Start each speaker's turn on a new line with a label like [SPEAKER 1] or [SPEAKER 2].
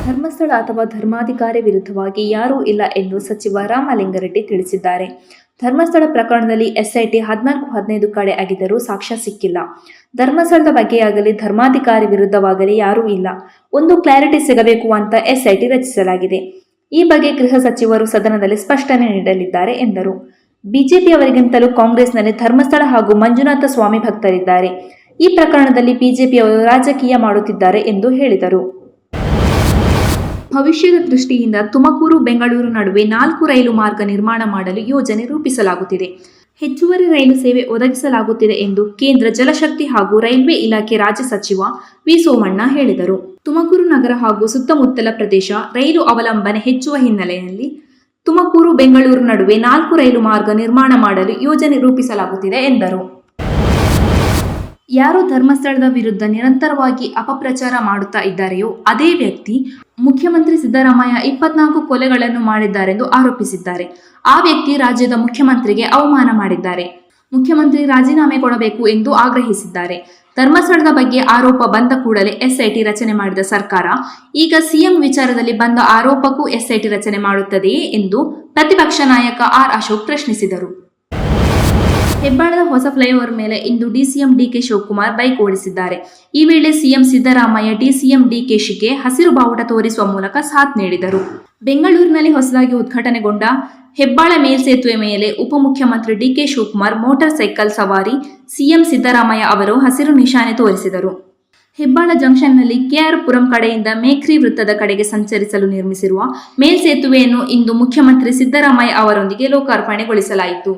[SPEAKER 1] ಧರ್ಮಸ್ಥಳ ಅಥವಾ ಧರ್ಮಾಧಿಕಾರಿ ವಿರುದ್ಧವಾಗಿ ಯಾರೂ ಇಲ್ಲ ಎಂದು ಸಚಿವ ರಾಮಲಿಂಗಾರೆಡ್ಡಿ ತಿಳಿಸಿದ್ದಾರೆ. ಧರ್ಮಸ್ಥಳ ಪ್ರಕರಣದಲ್ಲಿ ಎಸ್ಐಟಿ 14-15 ಕಡೆ ಆಗಿದ್ದರೂ ಸಾಕ್ಷ್ಯ ಸಿಕ್ಕಿಲ್ಲ. ಧರ್ಮಸ್ಥಳದ ಬಗ್ಗೆಯಾಗಲಿ ಧರ್ಮಾಧಿಕಾರಿ ವಿರುದ್ಧವಾಗಲಿ ಯಾರೂ ಇಲ್ಲ. ಒಂದು ಕ್ಲಾರಿಟಿ ಸಿಗಬೇಕು ಅಂತ ಎಸ್ಐಟಿ ರಚಿಸಲಾಗಿದೆ. ಈ ಬಗ್ಗೆ ಗೃಹ ಸಚಿವರು ಸದನದಲ್ಲಿ ಸ್ಪಷ್ಟನೆ ನೀಡಲಿದ್ದಾರೆ ಎಂದರು. ಬಿಜೆಪಿಯವರಿಗಿಂತಲೂ ಕಾಂಗ್ರೆಸ್ನಲ್ಲಿ ಧರ್ಮಸ್ಥಳ ಹಾಗೂ ಮಂಜುನಾಥ ಸ್ವಾಮಿ ಭಕ್ತರಿದ್ದಾರೆ. ಈ ಪ್ರಕರಣದಲ್ಲಿ ಬಿಜೆಪಿಯವರು ರಾಜಕೀಯ ಮಾಡುತ್ತಿದ್ದಾರೆ ಎಂದು ಹೇಳಿದರು. ಭವಿಷ್ಯದ ದೃಷ್ಟಿಯಿಂದ ತುಮಕೂರು ಬೆಂಗಳೂರು ನಡುವೆ 4 ರೈಲು ಮಾರ್ಗ ನಿರ್ಮಾಣ ಮಾಡಲು ಯೋಜನೆ ರೂಪಿಸಲಾಗುತ್ತಿದೆ. ಹೆಚ್ಚುವರಿ ರೈಲು ಸೇವೆ ಒದಗಿಸಲಾಗುತ್ತಿದೆ ಎಂದು ಕೇಂದ್ರ ಜಲಶಕ್ತಿ ಹಾಗೂ ರೈಲ್ವೆ ಇಲಾಖೆ ರಾಜ್ಯ ಸಚಿವ ವಿ. ಸೋಮಣ್ಣ ಹೇಳಿದರು. ತುಮಕೂರು ನಗರ ಹಾಗೂ ಸುತ್ತಮುತ್ತಲ ಪ್ರದೇಶ ರೈಲು ಅವಲಂಬನೆ ಹೆಚ್ಚುವ ಹಿನ್ನೆಲೆಯಲ್ಲಿ ತುಮಕೂರು ಬೆಂಗಳೂರು ನಡುವೆ 4 ರೈಲು ಮಾರ್ಗ ನಿರ್ಮಾಣ ಮಾಡಲು ಯೋಜನೆ ರೂಪಿಸಲಾಗುತ್ತಿದೆ ಎಂದರು. ಯಾರು ಧರ್ಮಸ್ಥಳದ ವಿರುದ್ಧ ನಿರಂತರವಾಗಿ ಅಪಪ್ರಚಾರ ಮಾಡುತ್ತಾ ಇದ್ದಾರೆಯೋ ಅದೇ ವ್ಯಕ್ತಿ ಮುಖ್ಯಮಂತ್ರಿ ಸಿದ್ದರಾಮಯ್ಯ 24 ಕೊಲೆಗಳನ್ನು ಮಾಡಿದ್ದಾರೆಂದು ಆರೋಪಿಸಿದ್ದಾರೆ. ಆ ವ್ಯಕ್ತಿ ರಾಜ್ಯದ ಮುಖ್ಯಮಂತ್ರಿಗೆ ಅವಮಾನ ಮಾಡಿದ್ದಾರೆ. ಮುಖ್ಯಮಂತ್ರಿ ರಾಜೀನಾಮೆ ಕೊಡಬೇಕು ಎಂದು ಆಗ್ರಹಿಸಿದ್ದಾರೆ. ಧರ್ಮಸ್ಥಳದ ಬಗ್ಗೆ ಆರೋಪ ಬಂದ ಕೂಡಲೇ ಎಸ್ಐಟಿ ರಚನೆ ಮಾಡಿದ ಸರ್ಕಾರ ಈಗ ಸಿಎಂ ವಿಚಾರದಲ್ಲಿ ಬಂದ ಆರೋಪಕ್ಕೂ ಎಸ್ಐಟಿ ರಚನೆ ಮಾಡುತ್ತದೆಯೇ ಎಂದು ಪ್ರತಿಪಕ್ಷ ನಾಯಕ ಆರ್. ಅಶೋಕ್ ಪ್ರಶ್ನಿಸಿದರು. ಹೆಬ್ಬಾಳದ ಹೊಸ ಫ್ಲೈಓವರ್ ಮೇಲೆ ಇಂದು ಡಿಸಿಎಂ ಡಿಕೆ ಶಿವಕುಮಾರ್ ಬೈಕ್ ಓಡಿಸಿದ್ದಾರೆ. ಈ ವೇಳೆ ಸಿಎಂ ಸಿದ್ದರಾಮಯ್ಯ ಡಿಸಿಎಂ ಡಿಕೆಶಿಗೆ ಹಸಿರು ಬಾವುಟ ತೋರಿಸುವ ಮೂಲಕ ಸಾಥ್ ನೀಡಿದರು. ಬೆಂಗಳೂರಿನಲ್ಲಿ ಹೊಸದಾಗಿ ಉದ್ಘಾಟನೆಗೊಂಡ ಹೆಬ್ಬಾಳ ಮೇಲ್ಸೇತುವೆ ಮೇಲೆ ಉಪಮುಖ್ಯಮಂತ್ರಿ ಡಿಕೆ ಶಿವಕುಮಾರ್ ಮೋಟಾರ್ ಸೈಕಲ್ ಸವಾರಿ ಸಿಎಂ ಸಿದ್ದರಾಮಯ್ಯ ಅವರು ಹಸಿರು ನಿಶಾನೆ ತೋರಿಸಿದರು. ಹೆಬ್ಬಾಳ ಜಂಕ್ಷನ್ನಲ್ಲಿ ಕೆಆರ್ ಪುರಂ ಕಡೆಯಿಂದ ಮೇಖ್ರಿ ವೃತ್ತದ ಕಡೆಗೆ ಸಂಚರಿಸಲು ನಿರ್ಮಿಸಿರುವ ಮೇಲ್ಸೇತುವೆಯನ್ನು ಇಂದು ಮುಖ್ಯಮಂತ್ರಿ ಸಿದ್ದರಾಮಯ್ಯ ಅವರೊಂದಿಗೆ ಲೋಕಾರ್ಪಣೆಗೊಳಿಸಲಾಯಿತು.